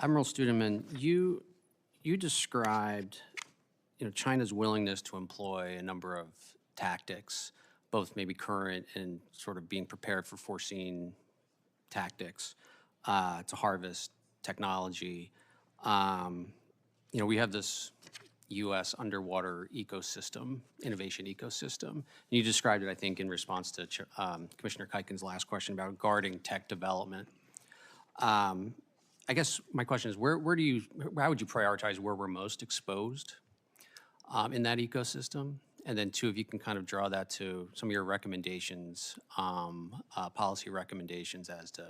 Admiral Studeman, you described, China's willingness to employ a number of tactics, both maybe current and sort of being prepared for foreseen tactics to harvest technology. We have this U.S. underwater ecosystem, innovation ecosystem. And you described it, I think, in response to Commissioner Kuiken's last question about guarding tech development. I guess my question is, how would you prioritize where we're most exposed in that ecosystem? And then two, if you can kind of draw that to some of your recommendations, policy recommendations as to,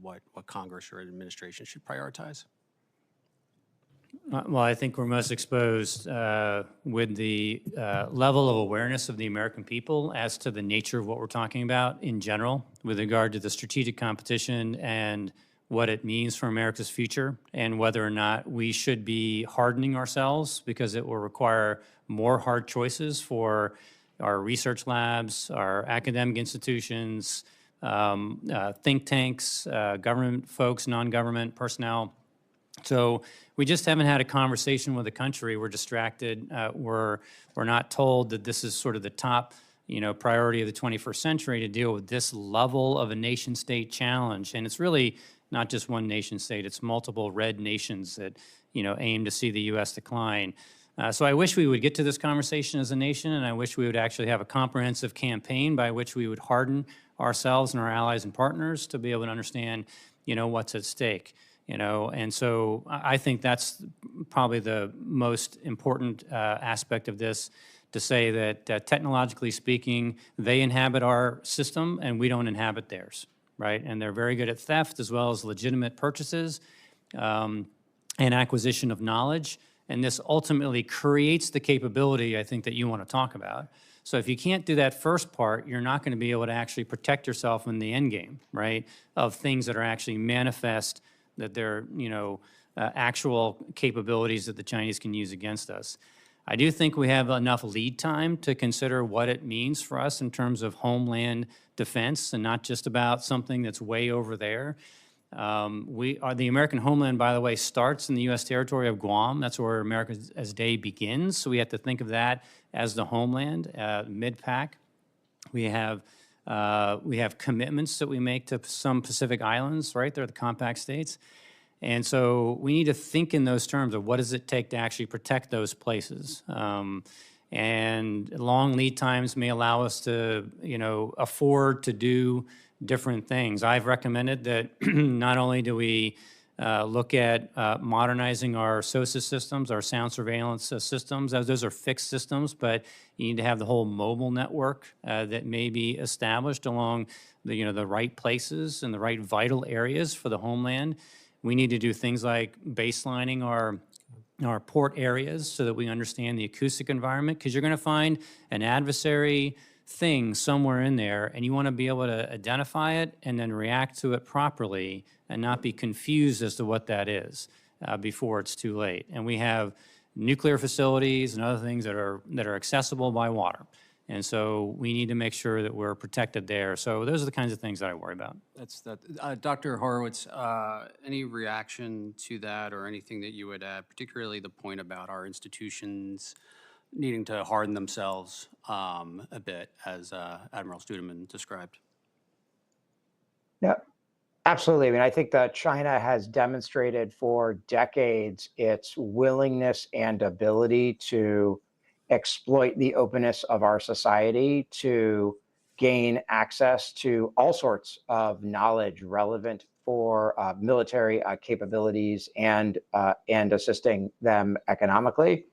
what Congress or administration should prioritize. Well, I think we're most exposed with the level of awareness of the American people as to the nature of what we're talking about in general with regard to the strategic competition and what it means for America's future and whether or not we should be hardening ourselves because it will require more hard choices for our research labs, our academic institutions, think tanks, government folks, non-government personnel. So we just haven't had a conversation with the country. We're distracted. We're not told that this is sort of the top, priority of the 21st century to deal with this level of a nation-state challenge. And it's really not just one nation-state. It's multiple red nations that, aim to see the U.S. decline. So I wish we would get to this conversation as a nation, and I wish we would actually have a comprehensive campaign by which we would harden ourselves and our allies and partners to be able to understand, what's at stake. And so I think that's probably the most important aspect of this, to say that technologically speaking, they inhabit our system and we don't inhabit theirs, right? And they're very good at theft as well as legitimate purchases and acquisition of knowledge. And this ultimately creates the capability, I think, that you want to talk about. So if you can't do that first part, you're not going to be able to actually protect yourself in the end game, right, of things that are actually manifest, that they're, actual capabilities that the Chinese can use against us. I do think we have enough lead time to consider what it means for us in terms of homeland defense and not just about something that's way over there. The American homeland, by the way, starts in the U.S. territory of Guam. That's where America's day begins. So we have to think of that as the homeland, mid-pack. We have commitments that we make to some Pacific islands, right? They're the compact states. And so we need to think in those terms of what does it take to actually protect those places. And long lead times may allow us to, afford to do different things. I've recommended that not only do we look at modernizing our SOSA systems, our sound surveillance systems, as those are fixed systems, but you need to have the whole mobile network that may be established along the right places and the right vital areas for the homeland. We need to do things like baselining our port areas so that we understand the acoustic environment, because you're going to find an adversary thing somewhere in there, and you want to be able to identify it and then react to it properly and not be confused as to what that is before it's too late. And we have nuclear facilities and other things that are accessible by water. And so we need to make sure that we're protected there. So those are the kinds of things that I worry about. Dr. Horowitz, any reaction to that or anything that you would add, particularly the point about our institutions needing to harden themselves a bit, as Admiral Studeman described? Yeah, absolutely. I mean, I think that China has demonstrated for decades its willingness and ability to exploit the openness of our society to gain access to all sorts of knowledge relevant for military capabilities and assisting them economically.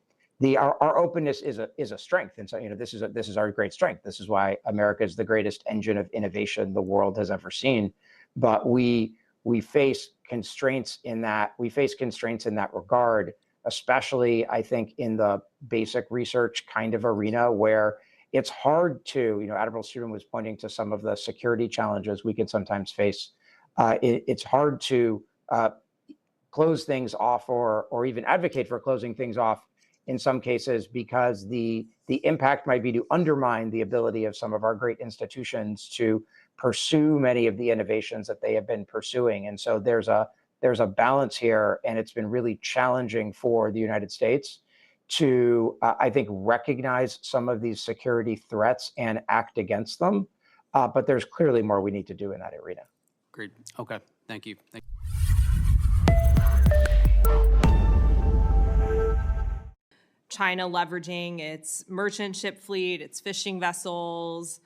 Our openness is a strength, and so this is our great strength. This is why America is the greatest engine of innovation the world has ever seen. But we face constraints in that regard, especially I think in the basic research kind of arena where it's hard to, Admiral Studeman was pointing to some of the security challenges we can sometimes face. It's hard to close things off or even advocate for closing things off in some cases, because the impact might be to undermine the ability of some of our great institutions to pursue many of the innovations that they have been pursuing. And so there's a there's a balance here, and it's been really challenging for the United States to, I think, recognize some of these security threats and act against them. But there's clearly more we need to do in that arena. Great. Okay. Thank you. China leveraging its merchant ship fleet, its fishing vessels,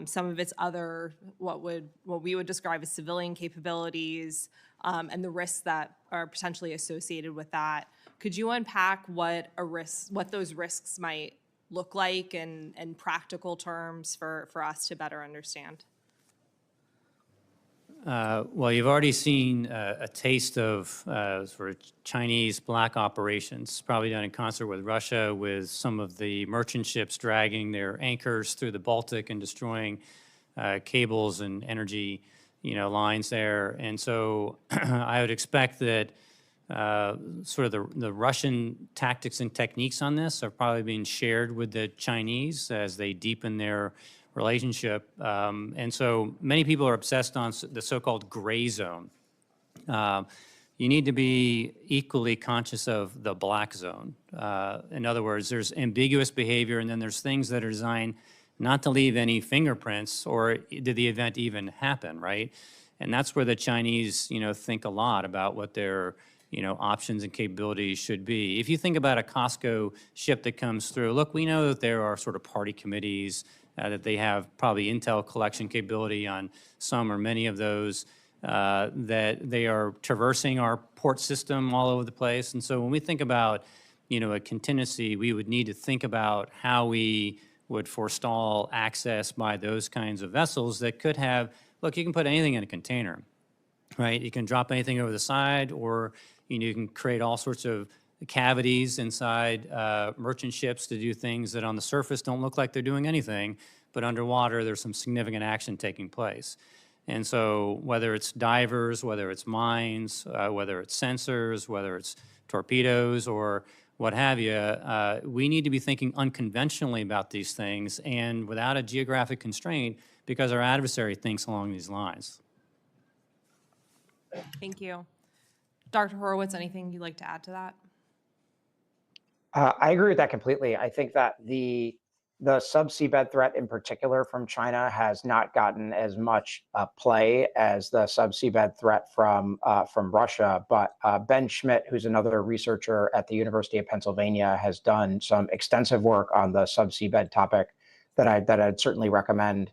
some of its other what we would describe as civilian capabilities, and the risks that are potentially associated with that. Could you unpack what those risks might look like in practical terms for us to better understand? Well, you've already seen a taste of sort of Chinese black operations, probably done in concert with Russia, with some of the merchant ships dragging their anchors through the Baltic and destroying cables and energy, lines there. And so I would expect that sort of the Russian tactics and techniques on this are probably being shared with the Chinese as they deepen their relationship. And so many people are obsessed on the so-called gray zone. You need to be equally conscious of the black zone. In other words, there's ambiguous behavior, and then there's things that are designed not to leave any fingerprints, or did the event even happen, right? And that's where the Chinese, think a lot about what their, options and capabilities should be. If you think about a Costco ship that comes through, look, we know that there are sort of party committees, that they have probably intel collection capability on some or many of those, that they are traversing our port system all over the place. And so when we think about, a contingency, we would need to think about how we would forestall access by those kinds of vessels that could have, look, you can put anything in a container, right? You can drop anything over the side, or, you can create all sorts of cavities inside merchant ships to do things that on the surface don't look like they're doing anything, but underwater there's some significant action taking place. And so whether it's divers, whether it's mines, whether it's sensors, whether it's torpedoes or what have you, we need to be thinking unconventionally about these things and without a geographic constraint, because our adversary thinks along these lines. Thank you. Dr. Horowitz, anything you'd like to add to that? I agree with that completely. I think that the subseabed threat in particular from China has not gotten as much play as the subseabed threat from Russia. But Ben Schmidt, who's another researcher at the University of Pennsylvania, has done some extensive work on the subseabed topic that I'd certainly recommend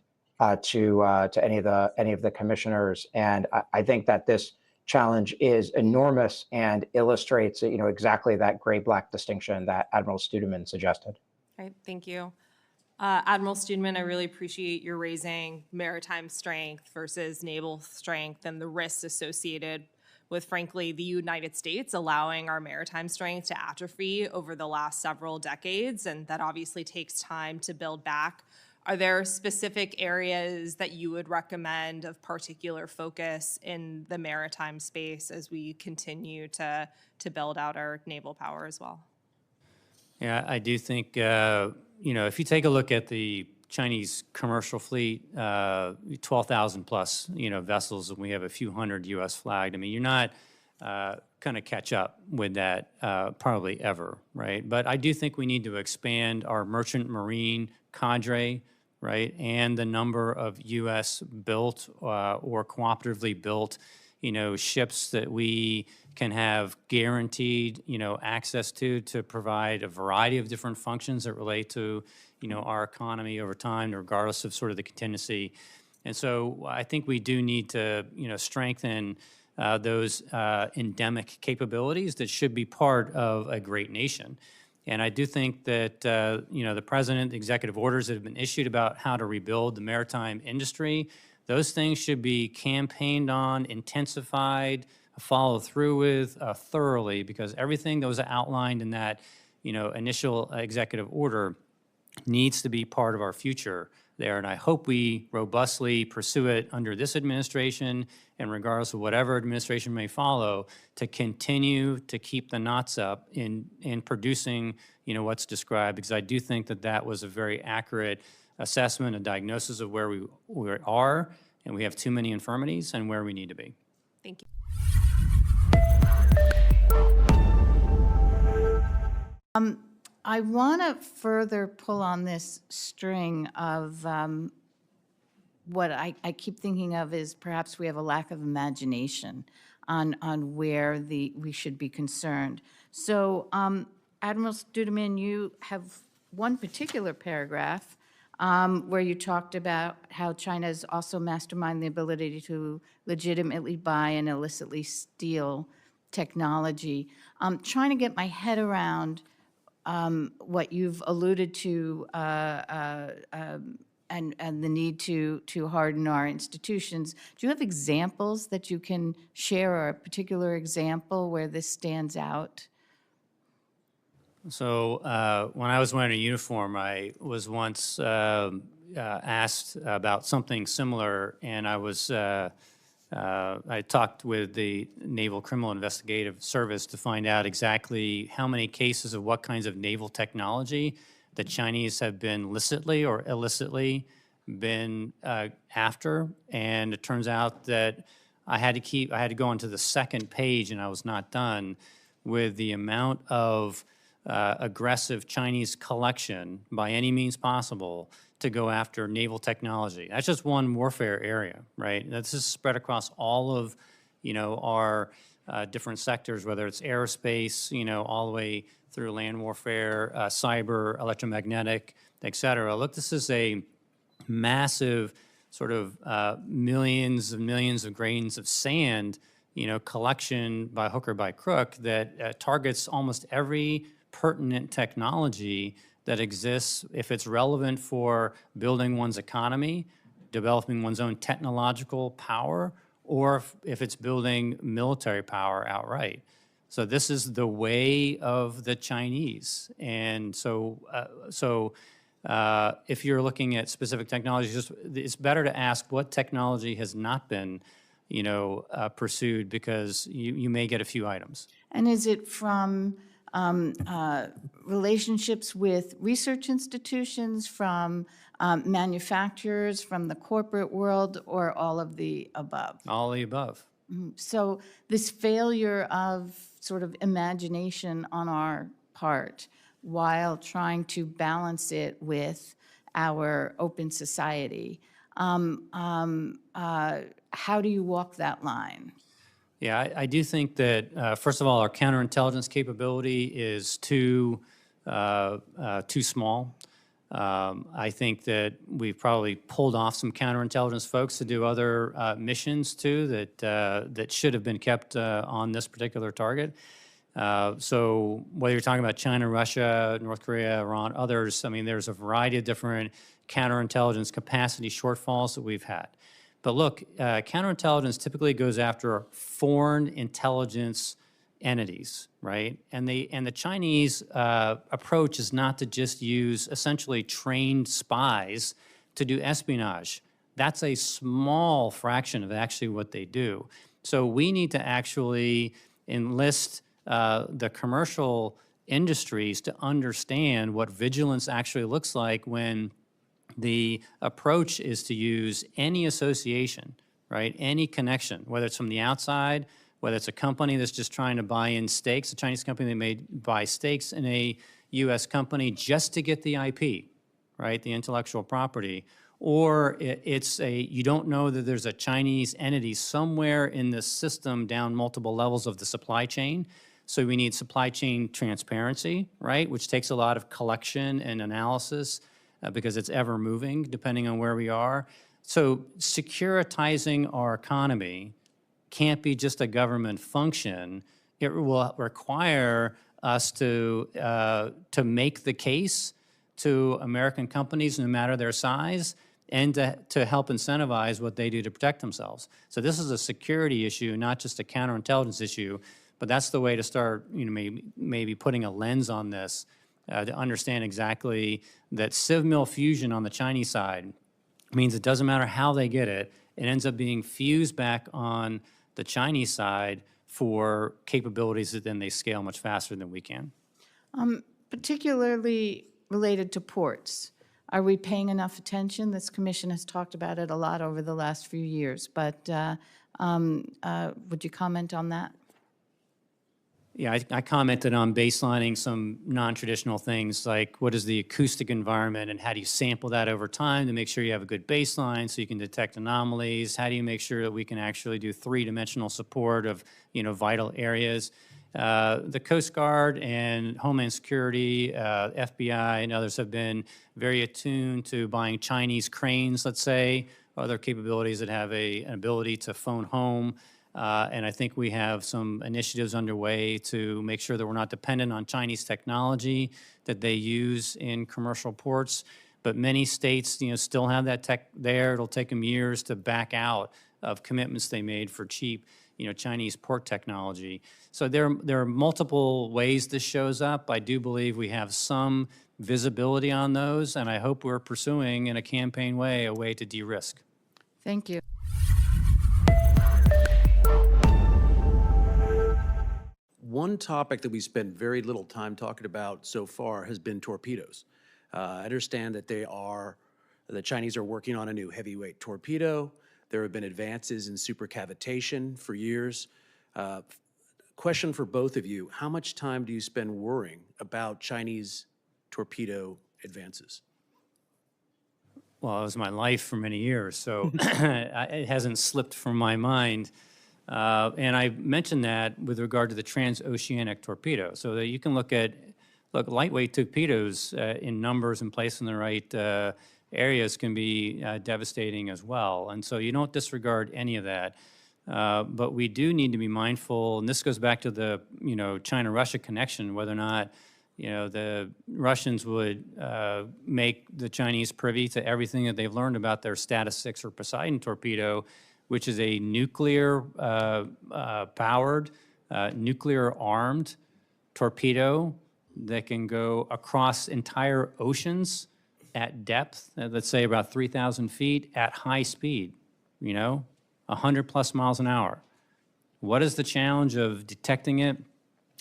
to any of the commissioners. And I think that this challenge is enormous and illustrates, exactly that gray-black distinction that Admiral Studeman suggested. Right, thank you. Admiral Studeman, I really appreciate your raising maritime strength versus naval strength and the risks associated with, frankly, the United States allowing our maritime strength to atrophy over the last several decades, and that obviously takes time to build back. Are there specific areas that you would recommend of particular focus in the maritime space as we continue to build out our naval power as well? Yeah, I do think, if you take a look at the Chinese commercial fleet, 12,000 plus, vessels, and we have a few hundred U.S. flagged. I mean, you're not going to catch up with that probably ever, right? But I do think we need to expand our merchant marine cadre, right, and the number of U.S. built or cooperatively built, ships that we can have guaranteed, access to provide a variety of different functions that relate to, our economy over time, regardless of sort of the contingency. And so I think we do need to, strengthen those endemic capabilities that should be part of a great nation. And I do think that, the president, the executive orders that have been issued about how to rebuild the maritime industry, those things should be campaigned on, intensified, followed through with thoroughly, because everything that was outlined in that, initial executive order needs to be part of our future there. And I hope we robustly pursue it under this administration and regardless of whatever administration may follow, to continue to keep the knots up in producing, what's described, because I do think that that was a very accurate assessment, a diagnosis of where we are, and we have too many infirmities and where we need to be. Thank you. I want to further pull on this string of what I keep thinking of is perhaps we have a lack of imagination on where we should be concerned. So, Admiral Studeman, you have one particular paragraph where you talked about how China has also masterminded the ability to legitimately buy and illicitly steal technology. I'm trying to get my head around what you've alluded to and the need to harden our institutions. Do you have examples that you can share, or a particular example where this stands out? So when I was wearing a uniform, I was once asked about something similar, and I talked with the Naval Criminal Investigative Service to find out exactly how many cases of what kinds of naval technology the Chinese have been licitly or illicitly been after. And it turns out that I had to go onto the second page, and I was not done with the amount of aggressive Chinese collection by any means possible to go after naval technology. That's just one warfare area, right? This is spread across all of, our different sectors, whether it's aerospace, all the way through land warfare, cyber, electromagnetic, et cetera. Look, this is a massive sort of millions and millions of grains of sand, collection by hook or by crook that targets almost every pertinent technology that exists if it's relevant for building one's economy, developing one's own technological power, or if it's building military power outright. So this is the way of the Chinese. And so if you're looking at specific technologies, it's better to ask what technology has not been, pursued, because you may get a few items. And is it from relationships with research institutions, from manufacturers, from the corporate world, or all of the above? All of the above. So this failure of sort of imagination on our part while trying to balance it with our open society, how do you walk that line? Yeah, I do think that, first of all, our counterintelligence capability is too small. I think that we've probably pulled off some counterintelligence folks to do other missions too that should have been kept on this particular target. So whether you're talking about China, Russia, North Korea, Iran, others, I mean, there's a variety of different counterintelligence capacity shortfalls that we've had. But look, counterintelligence typically goes after foreign intelligence entities, right? And the Chinese approach is not to just use essentially trained spies to do espionage. That's a small fraction of actually what they do. So we need to actually enlist the commercial industries to understand what vigilance actually looks like when the approach is to use any association, right? Any connection, whether it's from the outside, whether it's a company that's just trying to buy in stakes, a Chinese company that may buy stakes in a U.S. company just to get the IP, right? The intellectual property. Or you don't know that there's a Chinese entity somewhere in this system down multiple levels of the supply chain. So we need supply chain transparency, right? Which takes a lot of collection and analysis because it's ever moving depending on where we are. So securitizing our economy can't be just a government function. It will require us to make the case to American companies, no matter their size, and to help incentivize what they do to protect themselves. So this is a security issue, not just a counterintelligence issue, but that's the way to start, maybe putting a lens on this to understand exactly that civ mil fusion on the Chinese side means it doesn't matter how they get it, it ends up being fused back on the Chinese side for capabilities that then they scale much faster than we can. Particularly related to ports, are we paying enough attention? This commission has talked about it a lot over the last few years, but would you comment on that? Yeah, I commented on baselining some non-traditional things like what is the acoustic environment and how do you sample that over time to make sure you have a good baseline so you can detect anomalies? How do you make sure that we can actually do three-dimensional support of, vital areas? The Coast Guard and Homeland Security, FBI, and others have been very attuned to buying Chinese cranes, let's say, other capabilities that have an ability to phone home. And I think we have some initiatives underway to make sure that we're not dependent on Chinese technology that they use in commercial ports. But many states, still have that tech there. It'll take them years to back out of commitments they made for cheap, Chinese port technology. So there are multiple ways this shows up. I do believe we have some visibility on those, and I hope we're pursuing in a campaign way a way to de-risk. Thank you. One topic that we spent very little time talking about so far has been torpedoes. I understand that the Chinese are working on a new heavyweight torpedo. There have been advances in supercavitation for years. Question for both of you, how much time do you spend worrying about Chinese torpedo advances? Well, it was my life for many years, so it hasn't slipped from my mind. And I mentioned that with regard to the transoceanic torpedo, so that you can look lightweight torpedoes in numbers and placed in the right areas can be devastating as well. And so you don't disregard any of that. But we do need to be mindful, and this goes back to the China-Russia connection, whether or not the Russians would make the Chinese privy to everything that they've learned about their Status 6 or Poseidon torpedo, which is a nuclear powered, nuclear armed torpedo that can go across entire oceans at depth, let's say about 3,000 feet at high speed, 100 plus miles an hour. What is the challenge of detecting it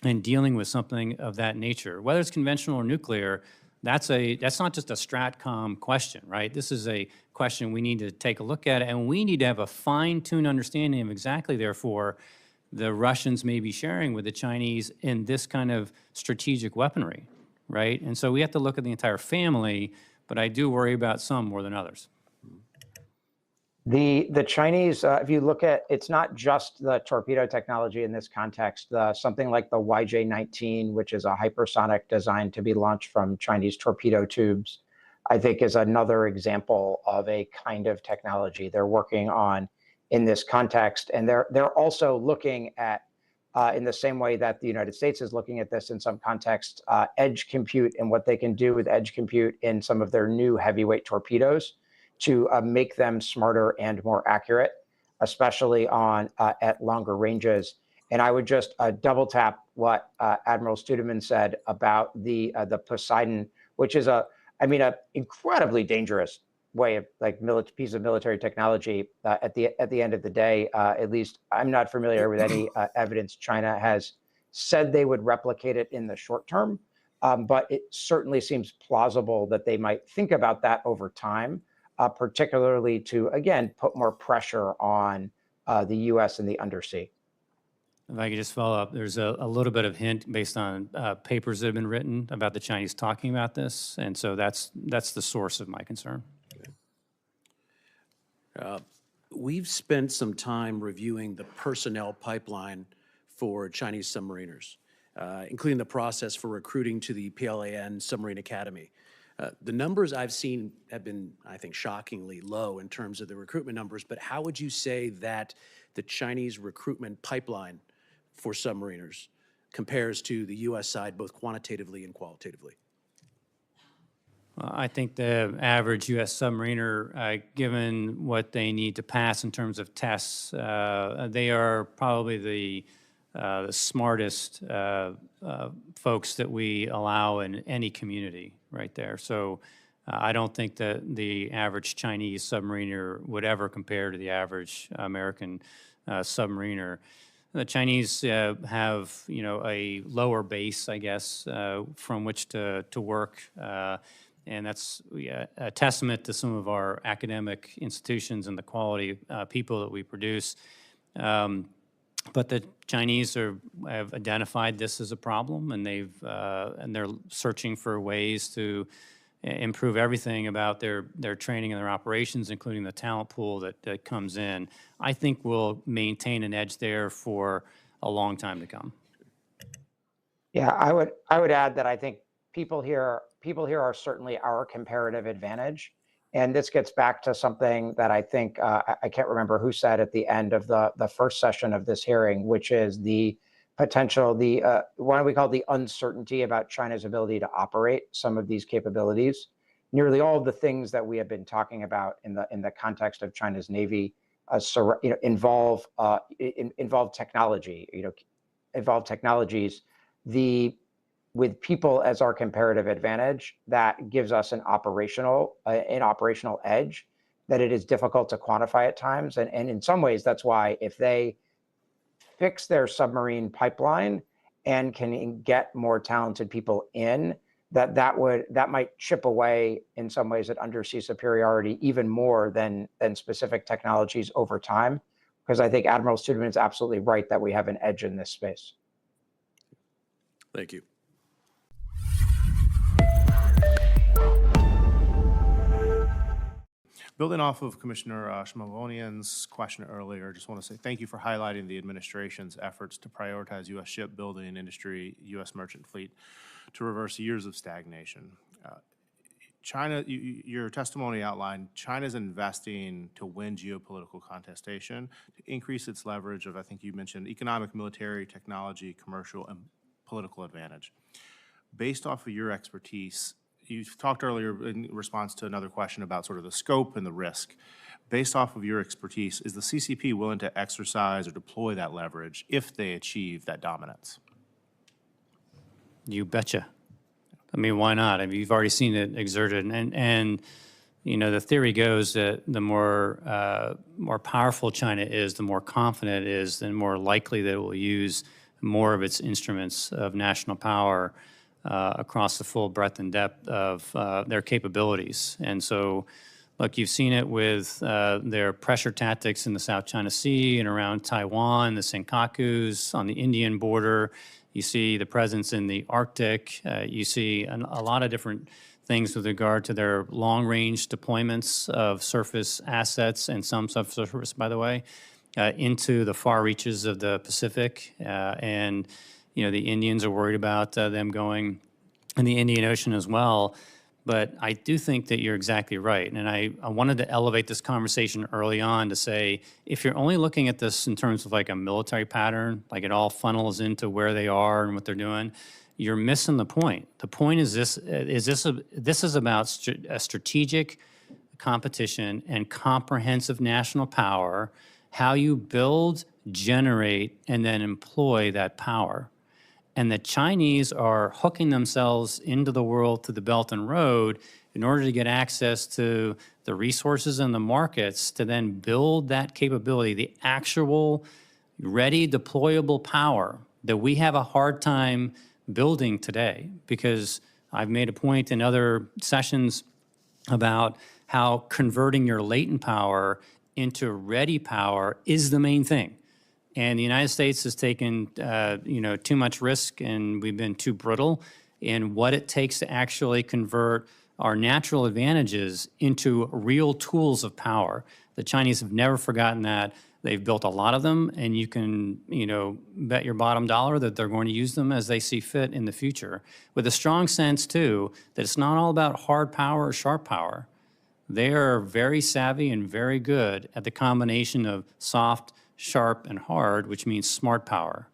and dealing with something of that nature? Whether it's conventional or nuclear, that's not just a STRATCOM question, right? This is a question we need to take a look at, and we need to have a fine-tuned understanding of exactly, therefore, the Russians may be sharing with the Chinese in this kind of strategic weaponry, right? And so we have to look at the entire family, but I do worry about some more than others. The Chinese, if you look at, it's not just the torpedo technology in this context. Something like the YJ-19, which is a hypersonic designed to be launched from Chinese torpedo tubes, I think is another example of a kind of technology they're working on in this context. And they're also looking at, in the same way that the United States is looking at this in some context, edge compute and what they can do with edge compute in some of their new heavyweight torpedoes to make them smarter and more accurate, especially at longer ranges. And I would just double tap what Admiral Studeman said about the Poseidon, which is an incredibly dangerous way of piece of military technology. At the end of the day, at least I'm not familiar with any evidence China has said they would replicate it in the short term, but it certainly seems plausible that they might think about that over time. Particularly to, again, put more pressure on the U.S. and the undersea. If I could just follow up, there's a little bit of hint based on papers that have been written about the Chinese talking about this, and so that's the source of my concern. We've spent some time reviewing the personnel pipeline for Chinese submariners, including the process for recruiting to the PLAN Submarine Academy. The numbers I've seen have been, I think, shockingly low in terms of the recruitment numbers, but how would you say that the Chinese recruitment pipeline for submariners compares to the U.S. side, both quantitatively and qualitatively? Well, I think the average U.S. submariner, given what they need to pass in terms of tests, they are probably the smartest folks that we allow in any community right there. So I don't think that the average Chinese submariner would ever compare to the average American submariner. The Chinese have, a lower base, I guess, from which to work, and that's a testament to some of our academic institutions and the quality people that we produce. But the Chinese have identified this as a problem, and they're searching for ways to improve everything about their training and their operations, including the talent pool that comes in. I think we'll maintain an edge there for a long time to come. Yeah, I would add that I think people here are certainly our comparative advantage. And this gets back to something that I think I can't remember who said at the end of the first session of this hearing, which is the potential, what we call the uncertainty about China's ability to operate some of these capabilities. Nearly all of the things that we have been talking about in the context of China's Navy, involve technology. Involve technologies. With people as our comparative advantage, that gives us an operational edge that it is difficult to quantify at times. And in some ways, that's why if they fix their submarine pipeline and can get more talented people in, that might chip away in some ways at undersea superiority even more than specific technologies over time. Because I think Admiral Studeman is absolutely right that we have an edge in this space. Thank you. Building off of Commissioner Shmulgonian's question earlier, just want to say thank you for highlighting the administration's efforts to prioritize U.S. shipbuilding industry, U.S. merchant fleet, to reverse years of stagnation. China, your testimony outlined China's investing to win geopolitical contestation, to increase its leverage of, I think you mentioned, economic, military, technology, commercial, and political advantage. Based off of your expertise, you talked earlier in response to another question about sort of the scope and the risk. Based off of your expertise, is the CCP willing to exercise or deploy that leverage if they achieve that dominance? You betcha. I mean, why not? I mean, you've already seen it exerted, and you know, the theory goes that the more powerful China is, the more confident it is, the more likely that it will use more of its instruments of national power across the full breadth and depth of their capabilities. And so, look, you've seen it with their pressure tactics in the South China Sea and around Taiwan, the Senkakus, on the Indian border. You see the presence in the Arctic. You see a lot of different things with regard to their long-range deployments of surface assets and some subsurface, by the way, into the far reaches of the Pacific. And, you know, the Indians are worried about them going in the Indian Ocean as well. But I do think that you're exactly right. And I wanted to elevate this conversation early on to say, if you're only looking at this in terms of like a military pattern, like it all funnels into where they are and what they're doing, you're missing the point. The point is this is about a strategic competition and comprehensive national power, how you build, generate, and then employ that power. And the Chinese are hooking themselves into the world through the Belt and Road in order to get access to the resources and the markets to then build that capability, the actual ready deployable power that we have a hard time building today. Because I've made a point in other sessions about how converting your latent power into ready power is the main thing. And the United States has taken, too much risk, and we've been too brittle in what it takes to actually convert our natural advantages into real tools of power. The Chinese have never forgotten that. They've built a lot of them, and you can, bet your bottom dollar that they're going to use them as they see fit in the future, with a strong sense, too, that it's not all about hard power or sharp power. They are very savvy and very good at the combination of soft, sharp, and hard, which means smart power.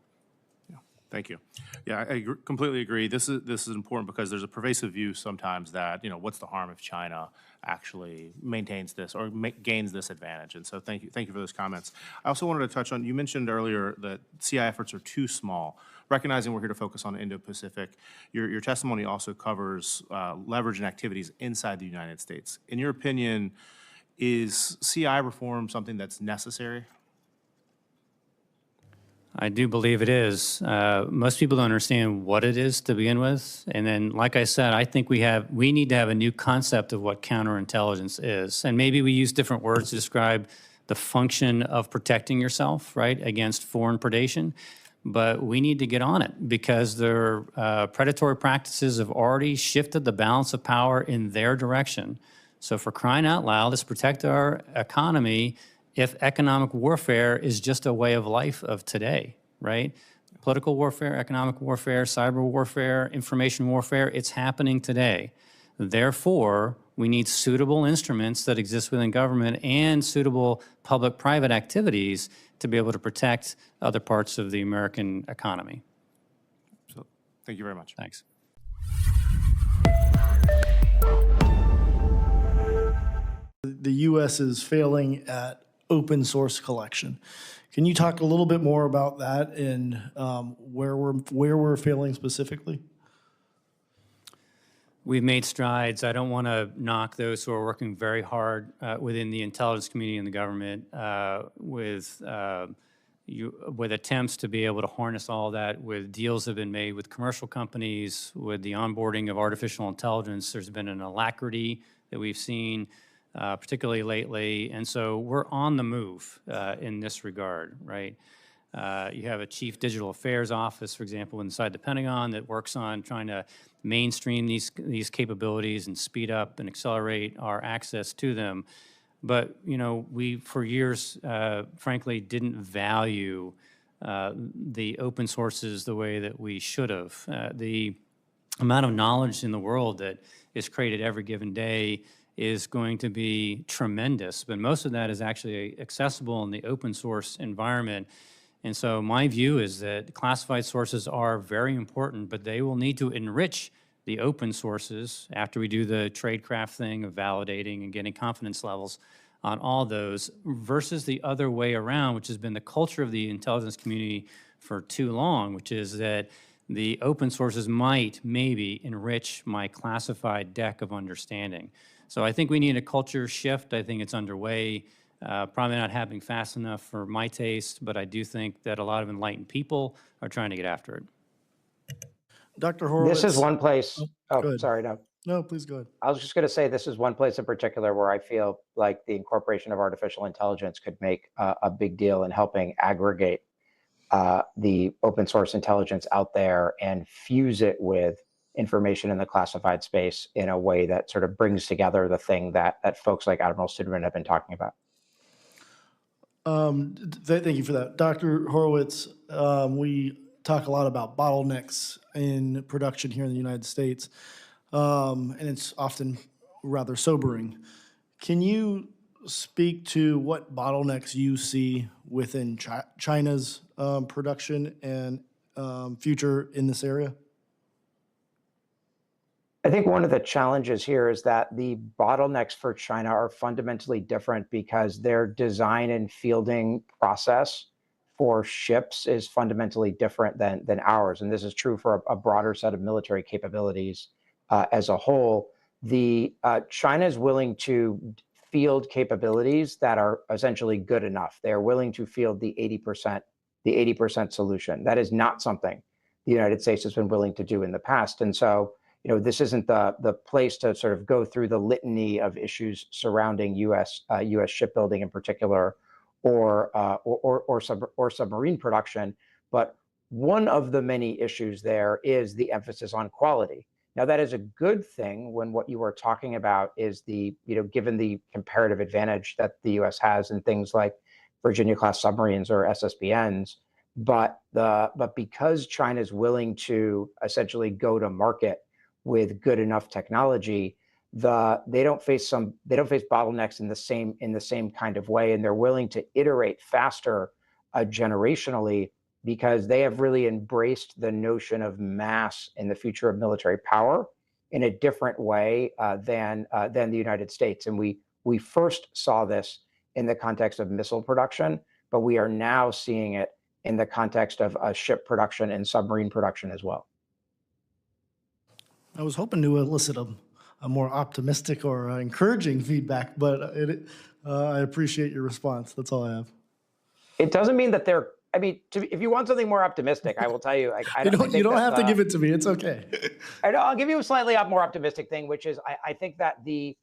Yeah, thank you. Yeah, I completely agree. This is important because there's a pervasive view sometimes that, what's the harm if China actually maintains this or gains this advantage? And so thank you for those comments. I also wanted to touch on, you mentioned earlier that CI efforts are too small. Recognizing we're here to focus on Indo-Pacific, your testimony also covers leverage and activities inside the United States. In your opinion, is CI reform something that's necessary? I do believe it is. Most people don't understand what it is to begin with. And then, like I said, I think we need to have a new concept of what counterintelligence is. And maybe we use different words to describe the function of protecting yourself, right, against foreign predation. But we need to get on it because their predatory practices have already shifted the balance of power in their direction. So for crying out loud, let's protect our economy if economic warfare is just a way of life of today, right? Political warfare, economic warfare, cyber warfare, information warfare, it's happening today. Therefore, we need suitable instruments that exist within government and suitable public-private activities to be able to protect other parts of the American economy. So, thank you very much. Thanks. The U.S. is failing at open source collection. Can you talk a little bit more about that and where we're failing specifically? We've made strides. I don't want to knock those who are working very hard within the intelligence community and the government with attempts to be able to harness all that, with deals that have been made with commercial companies, with the onboarding of artificial intelligence. There's been an alacrity that we've seen, particularly lately. And so we're on the move in this regard, right? You have a Chief Digital Affairs Office, for example, inside the Pentagon that works on trying to mainstream these capabilities and speed up and accelerate our access to them. But, you know, we, for years, frankly, didn't value the open sources the way that we should have. The amount of knowledge in the world that is created every given day is going to be tremendous, but most of that is actually accessible in the open source environment. And so my view is that classified sources are very important, but they will need to enrich the open sources after we do the tradecraft thing of validating and getting confidence levels on all those, versus the other way around, which has been the culture of the intelligence community for too long, which is that the open sources might maybe enrich my classified deck of understanding. So I think we need a culture shift. I think it's underway. Probably not happening fast enough for my taste, but I do think that a lot of enlightened people are trying to get after it. Dr. Horowitz. This is one place. go Oh, ahead. sorry, no. No, please go ahead. I was just going to say this is one place in particular where I feel like the incorporation of artificial intelligence could make a big deal in helping aggregate the open source intelligence out there and fuse it with information in the classified space in a way that sort of brings together the thing that folks like Admiral Studeman have been talking about. Thank you for that. Dr. Horowitz, we talk a lot about bottlenecks in production here in the United States, and it's often rather sobering. Can you speak to what bottlenecks you see within China's production and future in this area? I think one of the challenges here is that the bottlenecks for China are fundamentally different because their design and fielding process for ships is fundamentally different than ours. And this is true for a broader set of military capabilities as a whole. China is willing to field capabilities that are essentially good enough. They are willing to field the 80% solution. That is not something the United States has been willing to do in the past. And so, you know, this isn't the place to sort of go through the litany of issues surrounding U.S. shipbuilding in particular, or submarine production. But one of the many issues there is the emphasis on quality. Now, that is a good thing when what you are talking about is given the comparative advantage that the U.S. has in things like Virginia-class submarines or SSBNs. But because China is willing to essentially go to market with good enough technology, they don't face bottlenecks in the same kind of way, and they're willing to iterate faster generationally because they have really embraced the notion of mass in the future of military power in a different way than the United States. And we first saw this in the context of missile production, but we are now seeing it in the context of ship production and submarine production as well. I was hoping to elicit a more optimistic or encouraging feedback, but I appreciate your response. That's all I have. It doesn't mean that they're. I mean, if you want something more optimistic, I will tell you. You don't have to give it to me. It's okay. I'll give you a slightly more optimistic thing, which is I think that the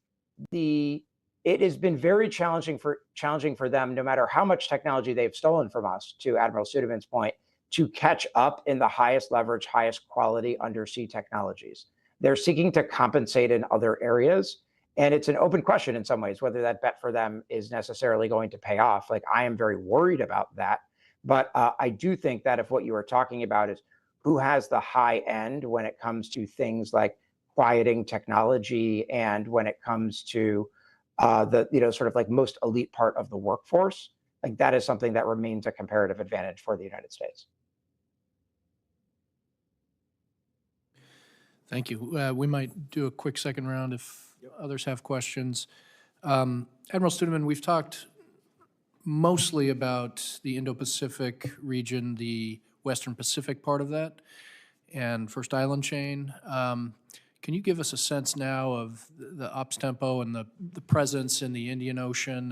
it has been very challenging for them, no matter how much technology they've stolen from us, to Admiral Suderman's point, to catch up in the highest leverage, highest quality undersea technologies. They're seeking to compensate in other areas. And it's an open question in some ways, whether that bet for them is necessarily going to pay off. Like, I am very worried about that. But I do think that if what you are talking about is who has the high end when it comes to things like quieting technology, and when it comes to the, sort of like most elite part of the workforce, like that is something that remains a comparative advantage for the United States. Thank you. We might do a quick second round if others have questions. Admiral Studeman, we've talked mostly about the Indo-Pacific region, the Western Pacific part of that, and First Island chain. Can you give us a sense now of the ops tempo and the presence in the Indian Ocean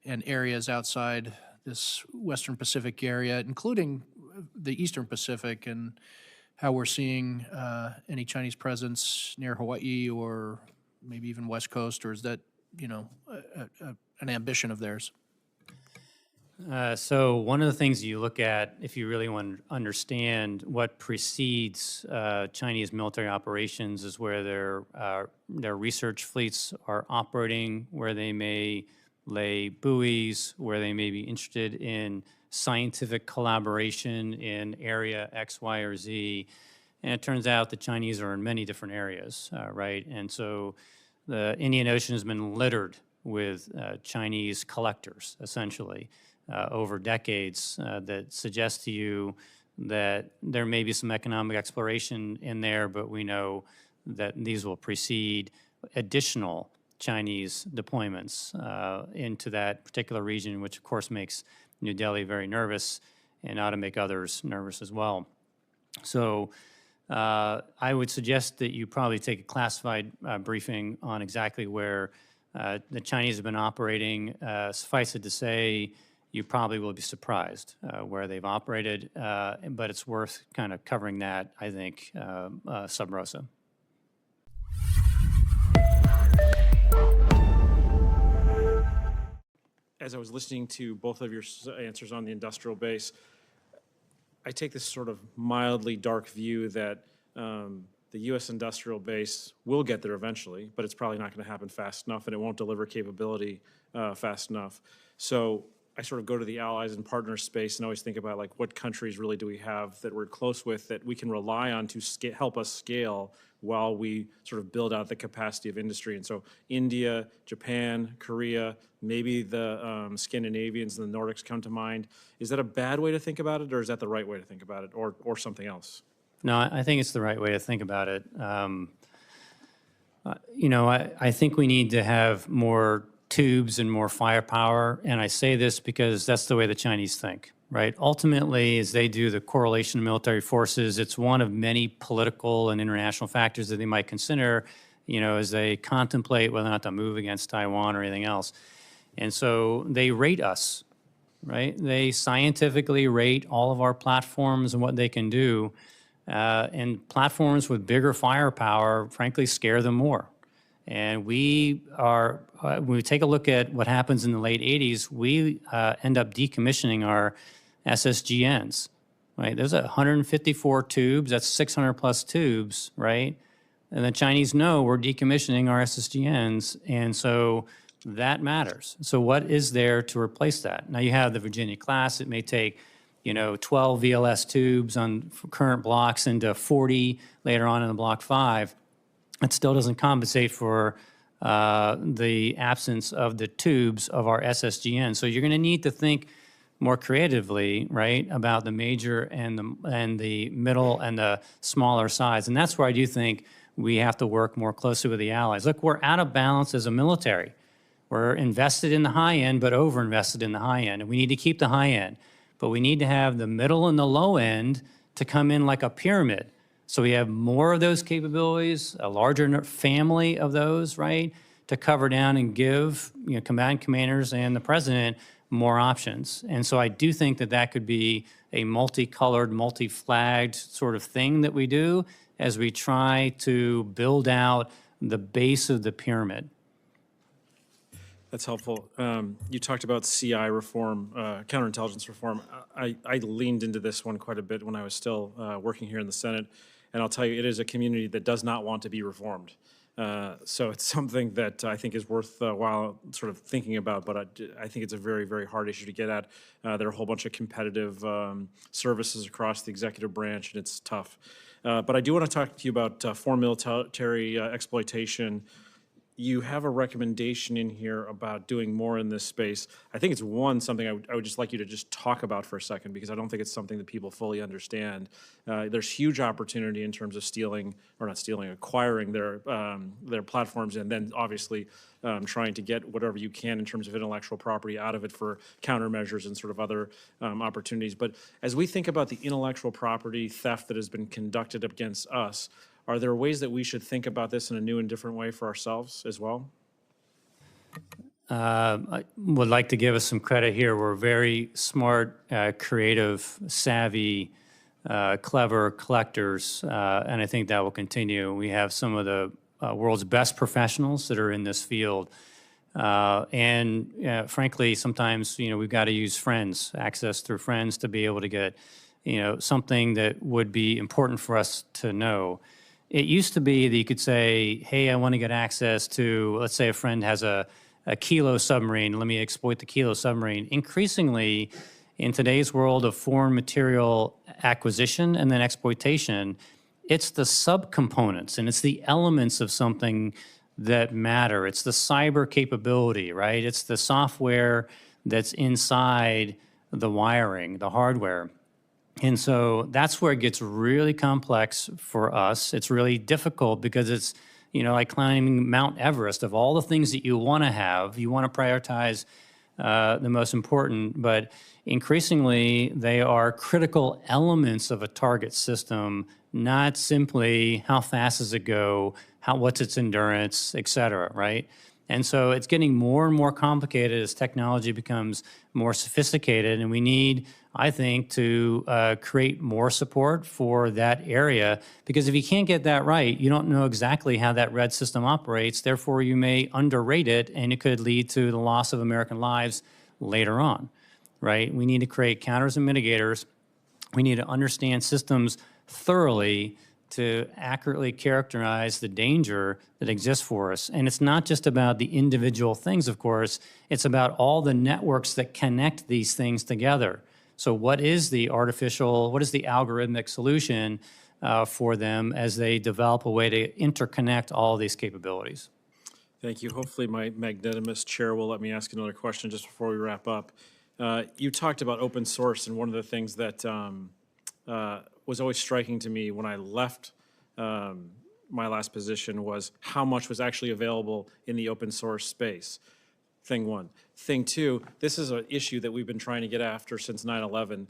and areas outside this Western Pacific area, including the Eastern Pacific, and how we're seeing any Chinese presence near Hawaii or maybe even West Coast, or is that, an ambition of theirs? So one of the things you look at, if you really want to understand what precedes Chinese military operations, is where their research fleets are operating, where they may lay buoys, where they may be interested in scientific collaboration in area X, Y, or Z. And it turns out the Chinese are in many different areas, right? And so the Indian Ocean has been littered with Chinese collectors, essentially, over decades, that suggest to you that there may be some economic exploration in there, but we know that these will precede additional Chinese deployments into that particular region, which of course makes New Delhi very nervous and ought to make others nervous as well. So I would suggest that you probably take a classified briefing on exactly where the Chinese have been operating. Suffice it to say, you probably will be surprised where they've operated, but it's worth kind of covering that, I think, sub rosa. As I was listening to both of your answers on the industrial base, I take this sort of mildly dark view that the U.S. industrial base will get there eventually, but it's probably not going to happen fast enough, and it won't deliver capability fast enough. So I sort of go to the allies and partners space and always think about, like, what countries really do we have that we're close with that we can rely on to help us scale while we sort of build out the capacity of industry. And so India, Japan, Korea, maybe the Scandinavians and the Nordics come to mind. Is that a bad way to think about it, or is that the right way to think about it, or something else? No, I think it's the right way to think about it. I think we need to have more tubes and more firepower, and I say this because that's the way the Chinese think, right? Ultimately, as they do the correlation of military forces, it's one of many political and international factors that they might consider, as they contemplate whether or not to move against Taiwan or anything else. And so they rate us, right? They scientifically rate all of our platforms and what they can do. And platforms with bigger firepower, frankly, scare them more. And we are, when we take a look at what happens in the late 80s, we end up decommissioning our SSGNs, right? There's 154 tubes, that's 600 plus tubes, right? And the Chinese know we're decommissioning our SSGNs, and so that matters. So what is there to replace that? Now you have the Virginia class. It may take 12 VLS tubes on current blocks into 40 later on in the Block 5. It still doesn't compensate for the absence of the tubes of our SSGN. So you're going to need to think more creatively, right, about the major and the middle and the smaller size. And that's where I do think we have to work more closely with the allies. Look, we're out of balance as a military. We're invested in the high end, but over-invested in the high end. And we need to keep the high end. But we need to have the middle and the low end to come in like a pyramid. So we have more of those capabilities, a larger family of those, right, to cover down and give combatant commanders and the president more options. And so I do think that that could be a multicolored, multi-flagged sort of thing that we do as we try to build out the base of the pyramid. That's helpful. You talked about CI reform, counterintelligence reform. I leaned into this one quite a bit when I was still working here in the Senate, and I'll tell you, it is a community that does not want to be reformed. So it's something that I think is worthwhile sort of thinking about, but I think it's a very, very hard issue to get at. There are a whole bunch of competitive services across the executive branch, and it's tough. But I do want to talk to you about foreign military exploitation. You have a recommendation in here about doing more in this space. I think it's something I would just like you to just talk about for a second, because I don't think it's something that people fully understand. There's huge opportunity in terms of acquiring their platforms, and then obviously trying to get whatever you can in terms of intellectual property out of it for countermeasures and sort of other opportunities. But as we think about the intellectual property theft that has been conducted against us, are there ways that we should think about this in a new and different way for ourselves as well? I would like to give us some credit here. We're very smart, creative, savvy, clever collectors, and I think that will continue. We have some of the world's best professionals that are in this field. And frankly, sometimes, we've got to use friends, access through friends to be able to get, something that would be important for us to know. It used to be that you could say, hey, I want to get access to, let's say a friend has a Kilo submarine, let me exploit the Kilo submarine. Increasingly, in today's world of foreign material acquisition and then exploitation, it's the subcomponents and it's the elements of something that matter. It's the cyber capability, right? It's the software that's inside the wiring, the hardware. And so that's where it gets really complex for us. It's really difficult because it's, like climbing Mount Everest. Of all the things that you want to have, you want to prioritize the most important, but increasingly they are critical elements of a target system, not simply how fast does it go, what's its endurance, et cetera, right? And so it's getting more and more complicated as technology becomes more sophisticated, and we need, I think, to create more support for that area, because if you can't get that right, you don't know exactly how that red system operates, therefore you may underrate it, and it could lead to the loss of American lives later on, right? We need to create counters and mitigators. We need to understand systems thoroughly to accurately characterize the danger that exists for us. And it's not just about the individual things, of course, it's about all the networks that connect these things together. So what is the algorithmic solution for them as they develop a way to interconnect all these capabilities? Thank you. Hopefully my magnanimous chair will let me ask another question just before we wrap up. You talked about open source, and one of the things that was always striking to me when I left my last position was how much was actually available in the open source space. Thing one. Thing two, this is an issue that we've been trying to get after since 9/11.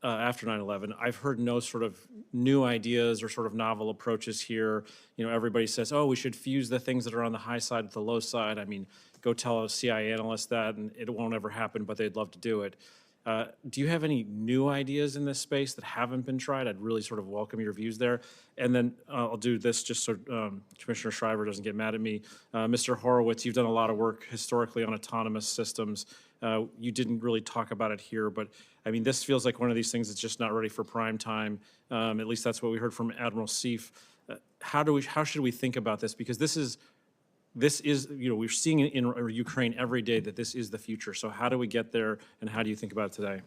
After 9/11, I've heard no sort of new ideas or sort of novel approaches here. Everybody says, oh, we should fuse the things that are on the high side with the low side. I mean, go tell a CIA analyst that and it won't ever happen, but they'd love to do it. Do you have any new ideas in this space that haven't been tried? I'd really sort of welcome your views there. And then I'll do this just so Commissioner Shriver doesn't get mad at me. Mr. Horowitz, you've done a lot of work historically on autonomous systems. You didn't really talk about it here, but I mean, this feels like one of these things that's just not ready for prime time. At least that's what we heard from Admiral Seif. How should we think about this? Because this is, we're seeing it in Ukraine every day that this is the future. So how do we get there, and how do you think about it today?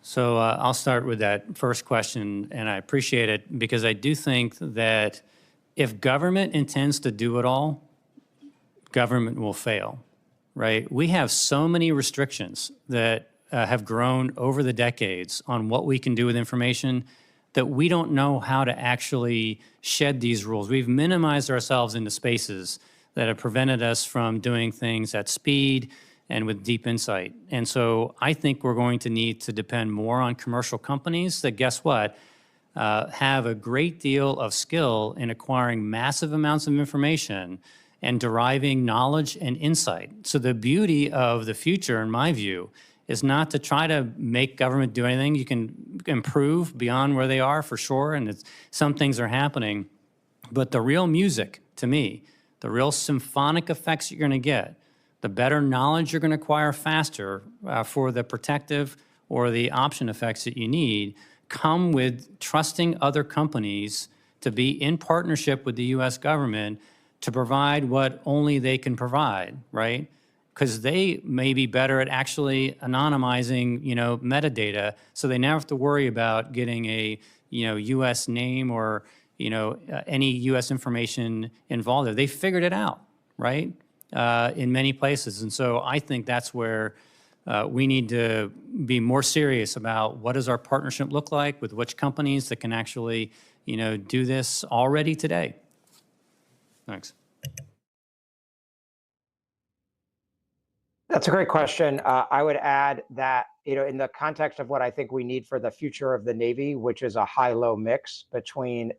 So I'll start with that first question, and I appreciate it because I do think that if government intends to do it all, government will fail, right? We have so many restrictions that have grown over the decades on what we can do with information that we don't know how to actually shed these rules. We've minimized ourselves into spaces that have prevented us from doing things at speed and with deep insight. And so I think we're going to need to depend more on commercial companies that, guess what, have a great deal of skill in acquiring massive amounts of information and deriving knowledge and insight. So the beauty of the future, in my view, is not to try to make government do anything. You can improve beyond where they are for sure, and some things are happening. But the real music, to me, the real symphonic effects you're going to get, the better knowledge you're going to acquire faster for the protective or the option effects that you need, come with trusting other companies to be in partnership with the U.S. government to provide what only they can provide, right? Because they may be better at actually anonymizing, metadata, so they never have to worry about getting a, U.S. name or, any U.S. information involved there. They figured it out, right, in many places. And so I think that's where we need to be more serious about what does our partnership look like with which companies that can actually, do this already today. Thanks. That's a great question. I would add that, in the context of what I think we need for the future of the Navy, which is a high-low mix between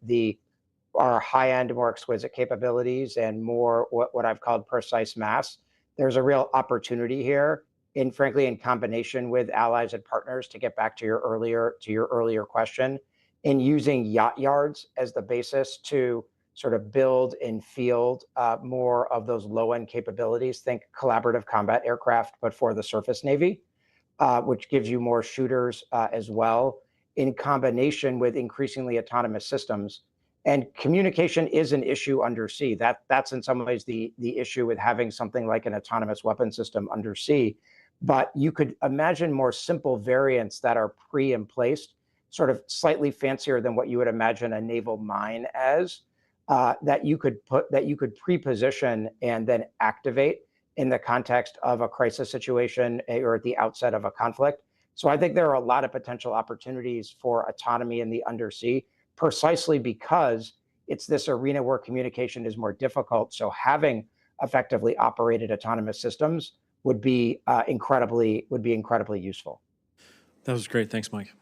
our high-end, more exquisite capabilities and more what I've called precise mass, there's a real opportunity here, frankly, in combination with allies and partners, to get back to your earlier question, in using yacht yards as the basis to sort of build and field more of those low-end capabilities. Think collaborative combat aircraft, but for the surface Navy, which gives you more shooters as well, in combination with increasingly autonomous systems. And communication is an issue undersea. That's in some ways the issue with having something like an autonomous weapon system undersea. But you could imagine more simple variants that are pre and placed, sort of slightly fancier than what you would imagine a naval mine as, that you could pre-position and then activate in the context of a crisis situation or at the outset of a conflict. So I think there are a lot of potential opportunities for autonomy in the undersea, precisely because it's this arena where communication is more difficult. So having effectively operated autonomous systems would be incredibly useful. That was great. Thanks, Mike.